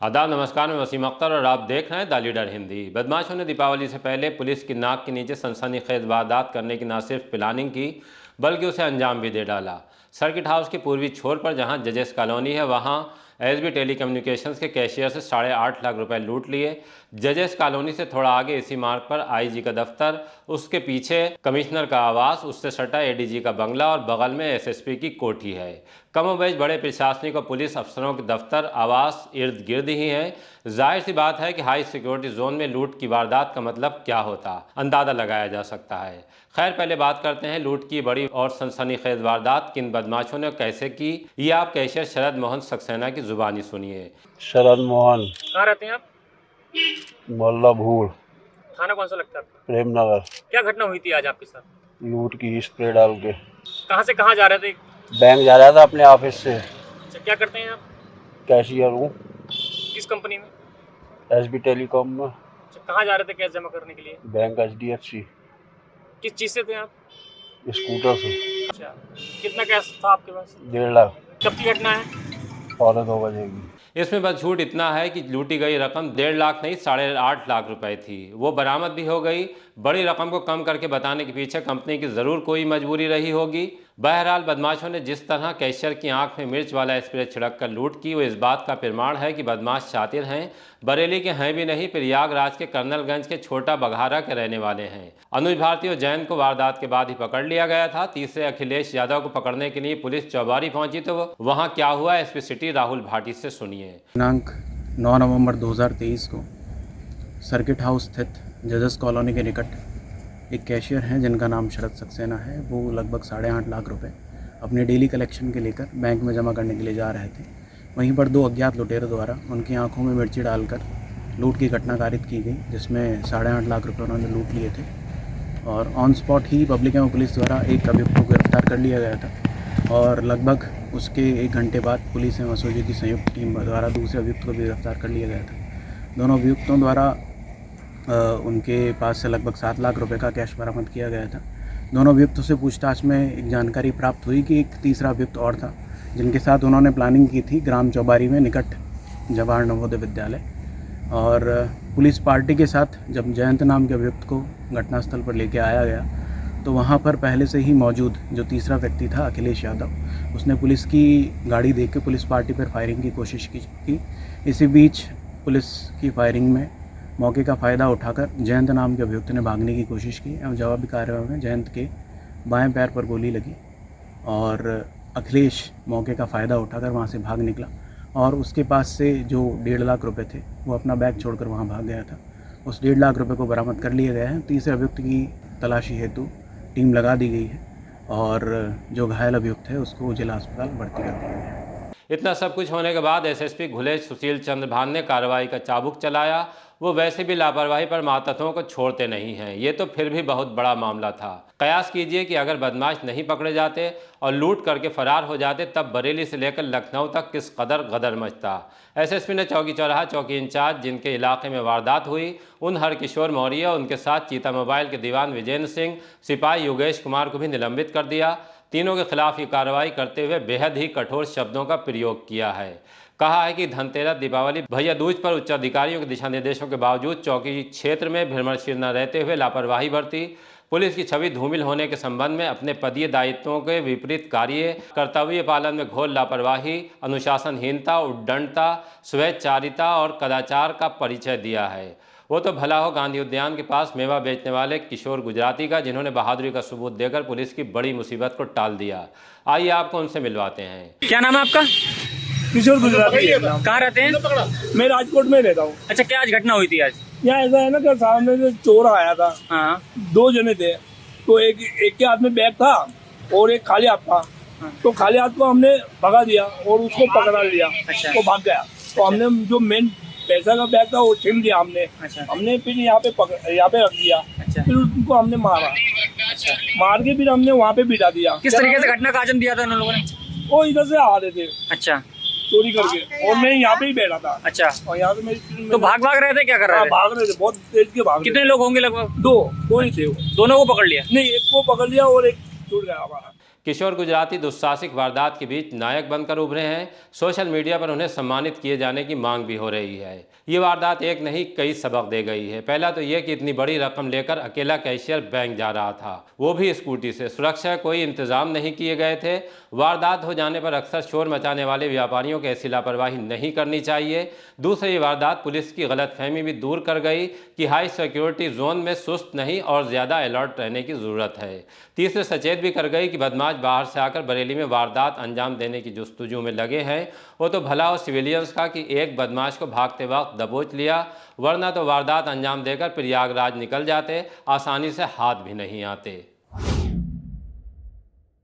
आदाब नमस्कार, मैं वसीम अख्तर और आप देख रहे हैं द लीडर हिंदी। बदमाशों ने दीपावली से पहले पुलिस की नाक के नीचे सनसनीखेज वारदात करने की न सिर्फ प्लानिंग की बल्कि उसे अंजाम भी दे डाला। सर्किट हाउस के पूर्वी छोर पर जहां जजेस कॉलोनी है वहां एसबी टेलीकम्युनिकेशंस के कैशियर से 8.5 लाख रुपए लूट लिए। जजेस कॉलोनी से थोड़ा आगे इसी मार्ग पर आईजी का दफ्तर, उसके पीछे कमिश्नर का आवास, उससे सटा एडीजी का बंगला और बगल में एसएसपी की कोठी है। कमोबेश बड़े प्रशासनिक और पुलिस अफसरों के दफ्तर आवास इर्द गिर्द ही हैं। जाहिर सी बात है कि हाई सिक्योरिटी जोन में लूट की वारदात का मतलब क्या होता, अंदाजा लगाया जा सकता है। खैर, पहले बात करते हैं लूट की बड़ी और सनसनीखेज वारदात किन बदमाशों ने कैसे की। ये आप कैशियर शरद मोहन सक्सेना की जुबानी सुनिए। शरद मोहन, कहाँ रहते हैं आप? मोहल्ला भूड़, थाना कौन सा लगता है आपका? प्रेमनगर। क्या घटना हुई थी आज आपके साथ? लूट की स्प्रे डाल के कहाँ से कहाँ जा रहे थे? बैंक जा रहा था अपने ऑफिस से। अच्छा, क्या करते हैं आप? कैशियर हूँ किस कंपनी में? एसबी टेलीकॉम में। अच्छा, कहाँ जा रहे थे कैश जमा करने के लिए? Bank HDFC। किस चीज़ से थे आप? स्कूटर से। अच्छा, कितना कैश था आपके पास? 1.5 लाख। कब की घटना है? 2:15 बजे की। इसमें बस झूठ इतना है कि लूटी गई रकम 1.5 लाख नहीं 8.5 लाख रुपए थी। वो बरामद भी हो गई। बड़ी रकम को कम करके बताने के पीछे कंपनी की ज़रूर कोई मजबूरी रही होगी। बहरहाल, बदमाशों ने जिस तरह कैशियर की आंख में मिर्च वाला स्प्रे छिड़क कर लूट की, वो इस बात का प्रमाण है कि बदमाश शातिर हैं। बरेली के हैं भी नहीं, प्रयागराज के कर्नलगंज के छोटा बघारा के रहने वाले हैं। अनुज भारती और जयंत को वारदात के बाद ही पकड़ लिया गया था। तीसरे अखिलेश यादव को पकड़ने के लिए पुलिस चौबारी पहुंची तो वहां क्या हुआ, एसपी सिटी राहुल भाटी से सुनिए। दिनांक 9 नवंबर 2023 को सर्किट हाउस स्थित जजेस कॉलोनी के निकट एक कैशियर हैं जिनका नाम शरद सक्सेना है। वो लगभग 8.5 लाख रुपए अपने डेली कलेक्शन के लेकर बैंक में जमा करने के लिए जा रहे थे। वहीं पर 2 अज्ञात लुटेरों द्वारा उनकी आंखों में मिर्ची डालकर लूट की घटना कारित की गई, जिसमें 8.5 लाख रुपए उन्होंने लूट लिए थे। और ऑन स्पॉट ही पब्लिक एवं पुलिस द्वारा एक अभियुक्त को गिरफ्तार कर लिया गया था और लगभग उसके 1 घंटे बाद पुलिस एवं एसओजी की संयुक्त टीम द्वारा दूसरे अभियुक्त को भी गिरफ्तार कर लिया गया था। दोनों अभियुक्तों द्वारा उनके पास से लगभग 7 लाख रुपए का कैश बरामद किया गया था। दोनों अभियुक्तों से पूछताछ में एक जानकारी प्राप्त हुई कि एक तीसरा अभियुक्त और था जिनके साथ उन्होंने प्लानिंग की थी ग्राम चौबारी में निकट जवाहर नवोदय विद्यालय। और पुलिस पार्टी के साथ जब जयंत नाम के अभियुक्त को घटनास्थल पर लेके आया गया तो वहाँ पर पहले से ही मौजूद जो तीसरा व्यक्ति था अखिलेश यादव, उसने पुलिस की गाड़ी देख के पुलिस पार्टी पर फायरिंग की कोशिश की। इसी बीच पुलिस की फायरिंग में मौके का फ़ायदा उठाकर जयंत नाम के अभियुक्त ने भागने की कोशिश की एवं जवाबी कार्रवाई में जयंत के बाएं पैर पर गोली लगी और अखिलेश मौके का फ़ायदा उठाकर वहां से भाग निकला और उसके पास से जो 1.5 लाख रुपए थे वो अपना बैग छोड़कर वहां भाग गया था। उस 1.5 लाख रुपए को बरामद कर लिया गया है। तीसरे अभियुक्त की तलाशी हेतु टीम लगा दी गई है और जो घायल अभियुक्त है उसको जिला अस्पताल भर्ती कर दिया गया है। इतना सब कुछ होने के बाद एसएसपी घुलेश सुशील चंद्र भान ने कार्रवाई का चाबुक चलाया। वो वैसे भी लापरवाही पर मातहतों को छोड़ते नहीं हैं। ये तो फिर भी बहुत बड़ा मामला था। कयास कीजिए कि अगर बदमाश नहीं पकड़े जाते और लूट करके फरार हो जाते तब बरेली से लेकर लखनऊ तक किस कदर गदर मचता। एसएसपी ने चौकी चौराहा चौकी इंचार्ज जिनके इलाके में वारदात हुई उन हरकिशोर मौर्य, उनके साथ चीता मोबाइल के दीवान विजेंद्र सिंह, सिपाही योगेश कुमार को भी निलंबित कर दिया। तीनों के खिलाफ ये कार्रवाई करते हुए बेहद ही कठोर शब्दों का प्रयोग किया है। कहा है कि धनतेरस, दीपावली, भैया दूज पर उच्च अधिकारियों के दिशा निर्देशों के बावजूद चौकी क्षेत्र में भ्रमणशील न रहते हुए लापरवाही बरती। पुलिस की छवि धूमिल होने के संबंध में अपने पदीय दायित्वों के विपरीत कार्य, कर्तव्य पालन में घोर लापरवाही, अनुशासनहीनता, उद्दंडता, स्वेच्छाचारिता और कदाचार का परिचय दिया है। वो तो भला हो गांधी उद्यान के पास मेवा बेचने वाले किशोर गुजराती का, जिन्होंने बहादुरी का सबूत देकर पुलिस की बड़ी मुसीबत को टाल दिया। आइए आपको उनसे मिलवाते हैं। क्या नाम है आपका? किशोर गुजराती। कहाँ रहते हैं? मैं राजकोट में रहता हूँ। अच्छा, क्या आज घटना हुई थी आज? यहाँ ऐसा है ना कि सामने से चोर आया था। हाँ। 2 जने थे, तो एक के हाथ में बैग था और एक खाली हाथ था। तो खाली हाथ को हमने भगा दिया और उसको पकड़ा लिया। अच्छा। वो भाग गया। तो हमने जो मेन पैसा का बैग था वो छीन लिया हमने। अच्छा। हमने फिर यहाँ पे रख दिया। अच्छा। फिर उनको हमने मारा। अच्छा। मार के फिर हमने वहाँ पे बिठा दिया। किस तरीके से घटना का आयोजन दिया था उन लोगों ने? वो इधर से आ रहे थे अच्छा, चोरी करके और मैं यहाँ पे ही बैठा था। अच्छा। और यहाँ से मेरी तो भाग रहे थे, क्या कर रहे थे? भाग रहे थे, बहुत तेज के भाग रहे कितने लोग होंगे लगभग? थे। 2 ही थे वो। दोनों को पकड़ लिया? नहीं, एक को पकड़ लिया और एक छूट गया हमारा। किशोर गुजराती दुस्साहसिक वारदात के बीच नायक बनकर उभरे हैं। सोशल मीडिया पर उन्हें सम्मानित किए जाने की मांग भी हो रही है। ये वारदात एक नहीं कई सबक दे गई है। पहला तो यह कि इतनी बड़ी रकम लेकर अकेला कैशियर बैंक जा रहा था, वो भी स्कूटी से। सुरक्षा के कोई इंतजाम नहीं किए गए थे। वारदात हो जाने पर अक्सर शोर मचाने वाले व्यापारियों की ऐसी लापरवाही नहीं करनी चाहिए। दूसरी वारदात पुलिस की गलतफहमी भी दूर कर गई कि हाई सिक्योरिटी जोन में सुस्त नहीं और ज़्यादा अलर्ट रहने की ज़रूरत है। तीसरे सचेत भी कर गई कि बदमाश बाहर से आकर बरेली में वारदात अंजाम देने की जुस्तजू में लगे हैं। वो तो भला हो सिविलियंस का कि एक बदमाश को भागते वक्त दबोच लिया, वरना तो वारदात अंजाम देकर प्रयागराज निकल जाते, आसानी से हाथ भी नहीं आते।